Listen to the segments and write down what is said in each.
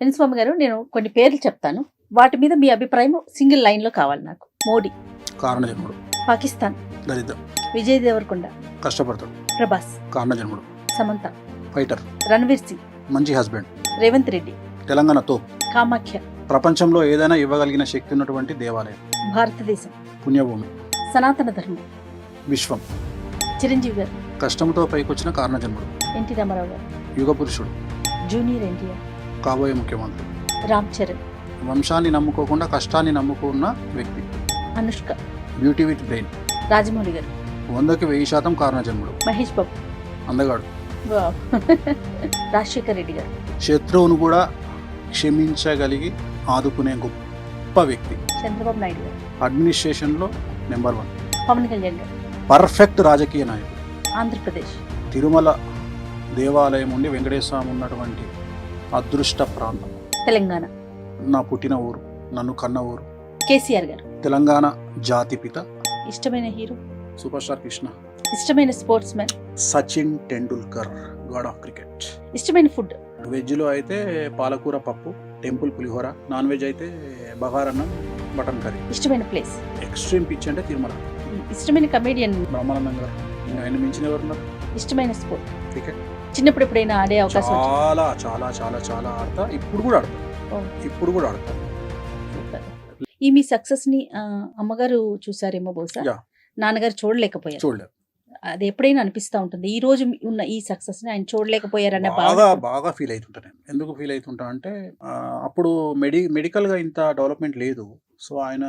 వెంకటస్వామి గారు, నేను కొన్ని పేర్లు చెప్తాను. వాటి మీద మీ అభిప్రాయం సింగిల్ లైన్ లో కావాలి నాకు. మోడీ, కారణజన్ముడు, పాకిస్తాన్, దరిద్రం, విజయ్ దేవరకొండ, కష్టపడతాడు, ప్రభాస్, కారణజన్ముడు, సమంత, ఫైటర్, రణవీర్ సింగ్, మంచి హస్బెండ్, రేవంత్ రెడ్డి, తెలంగాణ తోప్, కామాఖ్య, ప్రపంచంలో ఏదైనా ఇవ్వగలిగిన శక్తి ఉన్నటువంటి దేవాలయం, భారతదేశం, పుణ్యభూమి, సనాతన ధర్మం, విశ్వం, చిరంజీవి గారు, కష్టంతో పైకొచ్చిన కారణజన్ముడు, ఎన్టీ రామారావు గారు, యుగ పురుషుడు, జూనియర్ ఎన్టీఆర్, కాబోయే ముఖ్యమంత్రి, రామ్ చరణ్, వంశాన్ని నమ్ముకోకుండా కష్టాన్ని నమ్ముకున్న వ్యక్తి, Anushka, beauty with brain, Rajamouli గారు, 100కి 1000% కారణజన్ముడు, మహేష్ బాబు, అందగాడు, వావ్. రాజశేఖర్ రెడ్డి గారు, శత్రువును కూడా క్షమించగలిగి ఆదుకునే గొప్ప వ్యక్తి, చంద్రబాబు నాయుడు గారు, అడ్మినిస్ట్రేషన్లో నెంబర్ 1, పవన్ కళ్యాణ్ గారు, పర్ఫెక్ట్ రాజకీయ నాయకుడు, ఆంధ్రప్రదేశ్, తిరుమల దేవాలయం ఉండి వెంకటేశ్వర స్వామి ఉన్నటువంటి అదృష్ట ప్రాంతం, తెలంగాణ, నా పుట్టిన ఊరు, నన్ను కన్న ఊరు, కేసీఆర్ గారు, తెలంగాణ జాతిపిత, ఇష్టమైన హీరో, సూపర్ స్టార్ కృష్ణ, ఇష్టమైన sports man, Sachin Tendulkar, God of cricket. ఇష్టమైన ఫుడ్, వెజ్లో అయితే పాలకూర పప్పు, టెంపుల్ పులిహోర, నాన్ వెజ్ అయితే బగారన్నం, మటన్ కర్రీ. ఇష్టమైన ప్లేస్, ఎక్స్ట్రీమ్ పిచ్ అంటే తిరుమల, ఇష్టమైన కమేడియన్, బ్రహ్మానందం గారు, ఇంకా ఆయన మించిన ఎవరున్నారు? ఇష్టమైన స్పోర్ట్, క్రికెట్. చిన్నప్పుడు ఎప్పుడైనా ఆడే అవకాశం వచ్చిందా? చాలా చాలా చాలా చాలా ఆడతా, ఇప్పుడు కూడా ఆడతా, ఓ, ఇప్పుడు కూడా ఆడతా. సూపర్. ఈ మీ సక్సెస్ ని అమ్మగారు చూసారేమో బహుశా, యా. నాన్నగారు చూడలేకపోయారు. చూడలేదు, అది ఎప్పుడైనా అనిపిస్తా ఉంటుంది, ఈ రోజు ఉన్న ఈ సక్సెస్ ని ఆయన చూడలేకపోయారన్న బాగా భావన. బాగా ఫీల్ అవుతుంటా నేను. ఎందుకు ఫీల్ అవుతుంటా అంటే అప్పుడు మెడికల్గా ఇంత డెవలప్మెంట్ లేదు. సో ఆయన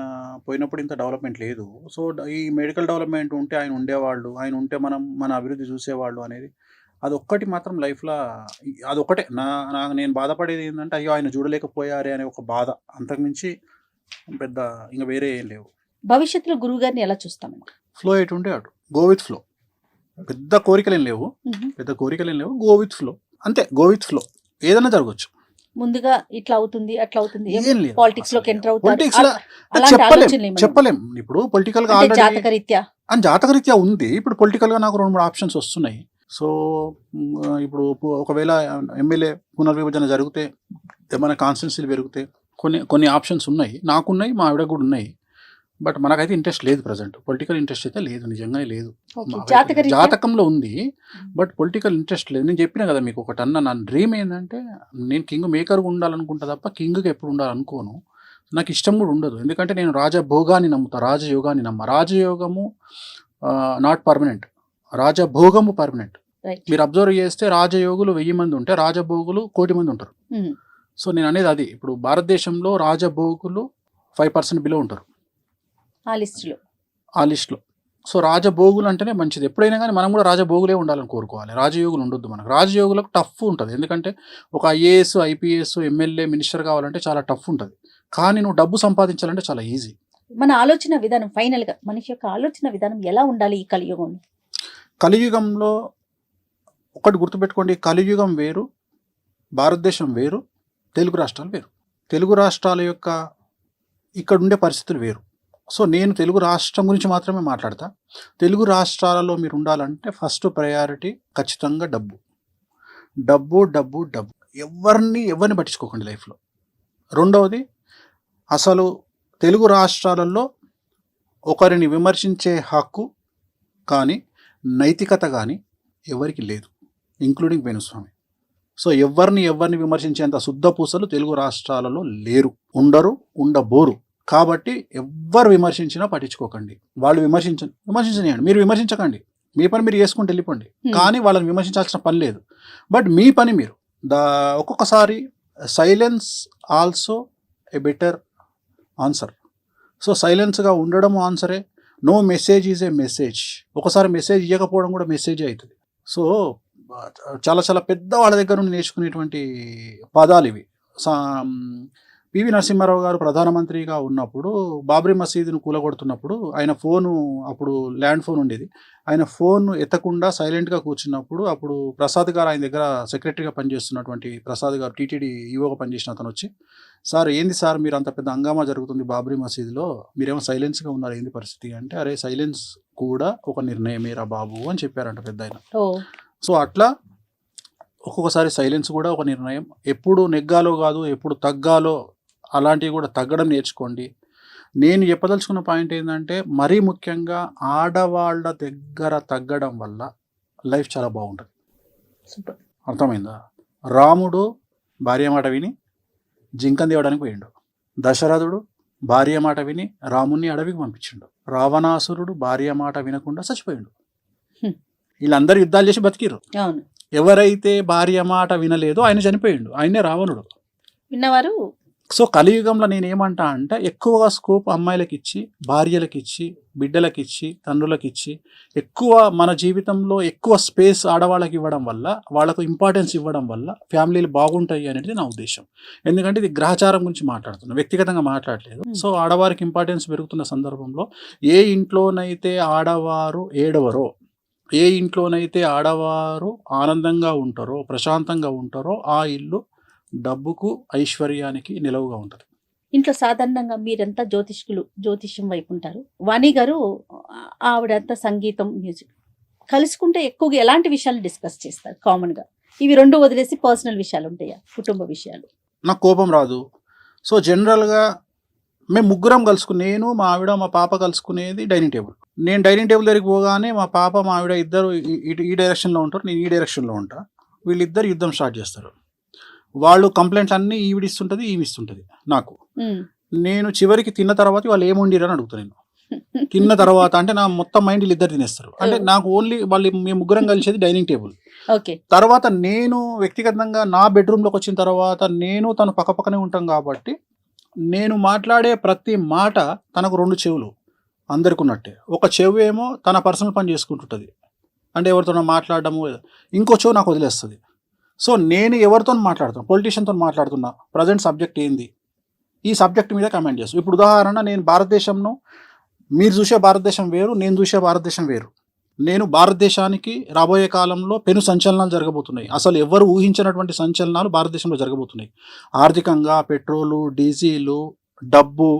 పోయినప్పుడు ఇంత డెవలప్మెంట్ లేదు. సో ఈ మెడికల్ డెవలప్మెంట్ ఉంటే ఆయన ఉండేవాళ్ళు, ఆయన ఉంటే మనం మన అభివృద్ధి చూసేవాళ్ళు అనేది అదొక్కటి మాత్రం లైఫ్లో అదొక్కటే నేను బాధపడేది ఏంటంటే అయ్యో ఆయన చూడలేకపోయారే అనే ఒక బాధ, అంతకుమించి పెద్ద ఇంకా వేరే ఏం లేవు. భవిష్యత్తులో గురువు గారిని ఎలా చూస్తాము? ఫ్లో ఎటు ఉంటే అటు, గో విత్ ఫ్లో. పెద్ద కోరికలు ఏం లేవు, గో విత్ ఫ్లో, అంతే. గో విత్ ఫ్లో, ఏదైనా జరగచ్చు. ముందుగా ఇట్లా అవుతుంది అట్లా అవుతుంది, ఏం లేదు. పాలిటిక్స్ లోకి ఎంటర్ Politics లో అవుతారు, చెప్పలేం. ఇప్పుడు పొలిటికల్ గా జాతకరీత్యా అని జాతకరీత్యా ఉంది. ఇప్పుడు పొలిటికల్ గా నాకు 2-3 ఆప్షన్స్ వస్తున్నాయి. సో ఇప్పుడు ఒకవేళ ఎమ్మెల్యే పునర్విభజన జరిగితే, ఏమైనా కాన్స్టిట్యున్సీలు పెరిగితే కొన్ని ఆప్షన్స్ ఉన్నాయి, నాకున్నాయి, మా ఆవిడ కూడా ఉన్నాయి. బట్ మనకైతే ఇంట్రెస్ట్ లేదు. ప్రజెంట్ పొలిటికల్ ఇంట్రెస్ట్ అయితే లేదు, నిజంగానే లేదు. జాతకంలో ఉంది, బట్ పొలిటికల్ ఇంట్రెస్ట్ లేదు. నేను చెప్పినా కదా మీకు ఒకటి అన్న, నా డ్రీమ్ ఏంటంటే నేను కింగ్ మేకర్గా ఉండాలనుకుంటా తప్ప కింగ్గా ఎప్పుడు ఉండాలనుకోను. నాకు ఇష్టం కూడా ఉండదు. ఎందుకంటే నేను రాజభోగాన్ని నమ్ముతా, రాజయోగాన్ని నమ్మ. రాజయోగము నాట్ పర్మనెంట్, రాజభోగము పర్మనెంట్. మీరు అబ్జర్వ్ చేస్తే రాజయోగులు 1000 మంది ఉంటే రాజభోగులు 1,000,000 మంది ఉంటారు. సో నేను అనేది అది. ఇప్పుడు భారతదేశంలో రాజభోగులు 5% బిలో ఉంటారు ఆ లిస్టులో. సో రాజభోగులు అంటేనే మంచిది. ఎప్పుడైనా కానీ మనం కూడా రాజభోగులే ఉండాలని కోరుకోవాలి, రాజయోగులు ఉండొద్దు మనకు. రాజయోగులకు టఫ్ ఉంటుంది, ఎందుకంటే ఒక ఐఏఎస్, ఐపీఎస్, ఎమ్మెల్యే, మినిస్టర్ కావాలంటే చాలా టఫ్ ఉంటుంది. కానీ నువ్వు డబ్బు సంపాదించాలంటే చాలా ఈజీ. మన ఆలోచన విధానం, ఫైనల్ గా మనిషి యొక్క ఆలోచన విధానం ఎలా ఉండాలి ఈ కలియుగంలో? కలియుగంలో ఒకటి గుర్తుపెట్టుకోండి, కలియుగం వేరు, భారతదేశం వేరు, తెలుగు రాష్ట్రాలు వేరు. తెలుగు రాష్ట్రాల యొక్క ఇక్కడ ఉండే పరిస్థితులు వేరు. సో నేను తెలుగు రాష్ట్రం గురించి మాత్రమే మాట్లాడతా. తెలుగు రాష్ట్రాలలో మీరు ఉండాలంటే ఫస్ట్ ప్రయారిటీ ఖచ్చితంగా డబ్బు, డబ్బు డబ్బు డబ్బు. ఎవరిని పట్టించుకోకండి లైఫ్లో. రెండవది, అసలు తెలుగు రాష్ట్రాలలో ఒకరిని విమర్శించే హక్కు కానీ నైతికత కానీ ఎవరికి లేదు, ఇంక్లూడింగ్ వేణుస్వామి. సో ఎవరిని విమర్శించేంత శుద్ధ పూసలు తెలుగు రాష్ట్రాలలో లేరు, ఉండరు, ఉండబోరు. కాబట్టి ఎవ్వరు విమర్శించినా పట్టించుకోకండి. వాళ్ళు విమర్శించనియండి, మీరు విమర్శించకండి. మీ పని మీరు చేసుకుంటూ వెళ్ళిపోండి. కానీ వాళ్ళని విమర్శించాల్సిన పని లేదు. బట్ మీ పని మీరు ఒక్కొక్కసారి silence also a better answer. So సైలెన్స్గా ఉండడం ఆన్సరే. No message is a message. ఒకసారి మెసేజ్ ఇవ్వకపోవడం కూడా మెసేజ్ అవుతుంది. సో చాలా చాలా పెద్ద వాళ్ళ దగ్గర నుండి నేర్చుకునేటువంటి పదాలు ఇవి. పివి నరసింహారావు గారు ప్రధానమంత్రిగా ఉన్నప్పుడు బాబ్రీ మసీదును కూలగొడుతున్నప్పుడు ఆయన ఫోను, అప్పుడు ల్యాండ్ ఫోన్ ఉండేది, ఆయన ఫోన్ ఎత్తకుండా సైలెంట్గా కూర్చున్నప్పుడు అప్పుడు ప్రసాద్ గారు, ఆయన దగ్గర సెక్రటరీగా పనిచేస్తున్నటువంటి ప్రసాద్ గారు, టీటీడీ ఈవోగా పనిచేసిన అతను వచ్చి, సార్ ఏంది సార్ మీరు అంత పెద్ద హంగామా జరుగుతుంది బాబ్రీ మసీదులో, మీరేమో సైలెన్స్గా ఉన్నారు, ఏంది పరిస్థితి అంటే, అరే సైలెన్స్ కూడా ఒక నిర్ణయమేరా బాబు అని చెప్పారంట పెద్ద ఆయన. సో అట్లా ఒక్కొక్కసారి సైలెన్స్ కూడా ఒక నిర్ణయం. ఎప్పుడు నెగ్గాలో కాదు, ఎప్పుడు తగ్గాలో అలాంటివి కూడా తగ్గడం నేర్చుకోండి. నేను చెప్పదలుచుకున్న పాయింట్ ఏంటంటే, మరీ ముఖ్యంగా ఆడవాళ్ళ దగ్గర తగ్గడం వల్ల లైఫ్ చాలా బాగుంటుంది. సూపర్. అర్థమైందా? రాముడు భార్య మాట విని జింకను తేవడానికి పోయిండు. దశరథుడు భార్య మాట విని రాముణ్ణి అడవికి పంపించిండు. రావణాసురుడు భార్య మాట వినకుండా చచ్చిపోయిండు. హ్మ్. వీళ్ళందరూ యుద్ధాలు చేసి బతికిరు. అవును. ఎవరైతే భార్య మాట వినలేదో ఆయన చనిపోయిండు. ఆయనే రావణుడు. విన్నవారు సో కలియుగంలో నేనేమంటా అంటే, ఎక్కువగా స్కోప్ అమ్మాయిలకి ఇచ్చి, భార్యలకు ఇచ్చి, బిడ్డలకి ఇచ్చి, తండ్రులకు ఇచ్చి, ఎక్కువ మన జీవితంలో ఎక్కువ స్పేస్ ఆడవాళ్ళకి ఇవ్వడం వల్ల, వాళ్ళకు ఇంపార్టెన్స్ ఇవ్వడం వల్ల ఫ్యామిలీలు బాగుంటాయి అనేది నా ఉద్దేశం. ఎందుకంటే ఇది గ్రహచారం గురించి మాట్లాడుతున్నాను, వ్యక్తిగతంగా మాట్లాడలేదు. సో ఆడవారికి ఇంపార్టెన్స్ పెరుగుతున్న సందర్భంలో, ఏ ఇంట్లోనైతే ఆడవారు ఏడవరో, ఏ ఇంట్లోనైతే ఆడవారు ఆనందంగా ఉంటారో, ప్రశాంతంగా ఉంటారో, ఆ ఇల్లు డబ్బుకు, ఐశ్వర్యానికి నిలవుగా ఉంటుంది. ఇంట్లో సాధారణంగా మీరంతా జ్యోతిష్యం వైపు ఉంటారు. వాణి గారు ఆవిడంతా సంగీతం, మ్యూజిక్. కలుసుకుంటే ఎక్కువగా ఎలాంటి విషయాలు డిస్కస్ చేస్తారు కామన్గా? ఇవి రెండు వదిలేసి పర్సనల్ విషయాలు ఉంటాయా, కుటుంబ విషయాలు? నాకు కోపం రాదు. సో జనరల్గా మేము ముగ్గురం కలుసుకుని, నేను, మా ఆవిడ, మా పాప కలుసుకునేది డైనింగ్ టేబుల్. నేను డైనింగ్ టేబుల్ దగ్గరికి పోగానే మా పాప, మా ఆవిడ ఇద్దరు ఈ డైరెక్షన్లో ఉంటారు, నేను ఈ డైరెక్షన్లో ఉంటా. వీళ్ళిద్దరు యుద్ధం స్టార్ట్ చేస్తారు. వాళ్ళు కంప్లైంట్స్ అన్నీ ఈవిడిస్తుంటుంది, ఈవిస్తుంటుంది నాకు. నేను చివరికి తిన్న తర్వాత వాళ్ళు ఏం వండిరు అని అడుగుతాను. నేను తిన్న తర్వాత అంటే నా మొత్తం మైండ్ వీళ్ళు ఇద్దరు తినేస్తారు. అంటే నాకు ఓన్లీ మేము ముగ్గురం కలిసేది డైనింగ్ టేబుల్. ఓకే. తర్వాత నేను వ్యక్తిగతంగా నా బెడ్రూమ్లోకి వచ్చిన తర్వాత నేను తను పక్కపక్కనే ఉంటాం కాబట్టి, నేను మాట్లాడే ప్రతి మాట తనకు రెండు చెవులు అందరికి ఉన్నట్టే. ఒక చెవు ఏమో తన పర్సనల్ పని చేసుకుంటుంటుంది, అంటే ఎవరితో మాట్లాడడము, ఇంకో చెవు నాకు వదిలేస్తుంది. సో నేను ఎవరితో మాట్లాడుతున్నా, పొలిటీషియన్తో మాట్లాడుతున్నా, ప్రజెంట్ సబ్జెక్ట్ ఏంది, ఈ సబ్జెక్ట్ మీద కమెంట్ చేస్తాను. ఇప్పుడు ఉదాహరణ, నేను భారతదేశంను, మీరు చూసే భారతదేశం వేరు, నేను చూసే భారతదేశం వేరు. నేను భారతదేశానికి రాబోయే కాలంలో పెను సంచలనాలు జరగబోతున్నాయి. అసలు ఎవరు ఊహించినటువంటి సంచలనాలు భారతదేశంలో జరగబోతున్నాయి. ఆర్థికంగా పెట్రోలు, డీజిలు, డబ్బు,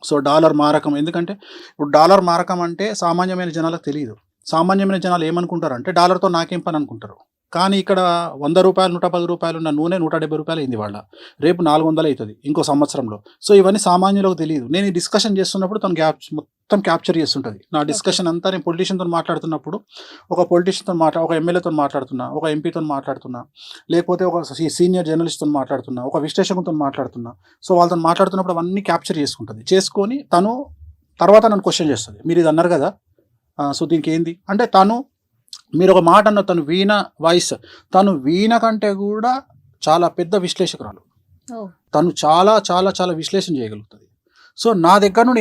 సో డాలర్ మారకం. ఎందుకంటే ఇప్పుడు డాలర్ మారకం అంటే సామాన్యమైన జనాలకు తెలియదు. సామాన్యమైన జనాలు ఏమనుకుంటారంటే, డాలర్తో నాకేం పని అనుకుంటారు. కానీ ఇక్కడ 100 రూపాయలు, 110 రూపాయలు ఉన్న నూనె 170 రూపాయలు అయింది వాళ్ళ, రేపు 400 అవుతుంది ఇంకో సంవత్సరంలో. సో ఇవన్నీ సామాన్యులకు తెలియదు. నేను ఈ డిస్కషన్ చేస్తున్నప్పుడు తను మొత్తం క్యాప్చర్ చేస్తుంటుంది. నా డిస్కషన్ అంతా నేను పొలిటీషియన్తో మాట్లాడుతున్నప్పుడు, ఒక పొలిటీషియన్తో ఒక ఎమ్మెల్యేతో మాట్లాడుతున్నా, ఒక ఎంపీతో మాట్లాడుతున్నా, లేకపోతే ఒక సీనియర్ జర్నలిస్ట్తో మాట్లాడుతున్నా, ఒక విశ్లేషకులతో మాట్లాడుతున్నా. సో వాళ్ళతో మాట్లాడుతున్నప్పుడు అవన్నీ క్యాప్చర్ చేసుకొని తను తర్వాత నన్ను క్వశ్చన్ చేస్తుంది. మీరు ఇది అన్నారు కదా, సో దీనికి ఏంది అంటే, మీరు ఒక మాట అన్న, తను వీణ వాయిస్, తను వీణ కంటే కూడా చాలా పెద్ద విశ్లేషకురాలు. తను చాలా చాలా చాలా విశ్లేషణ చేయగలుగుతుంది. సో నా దగ్గర నుండి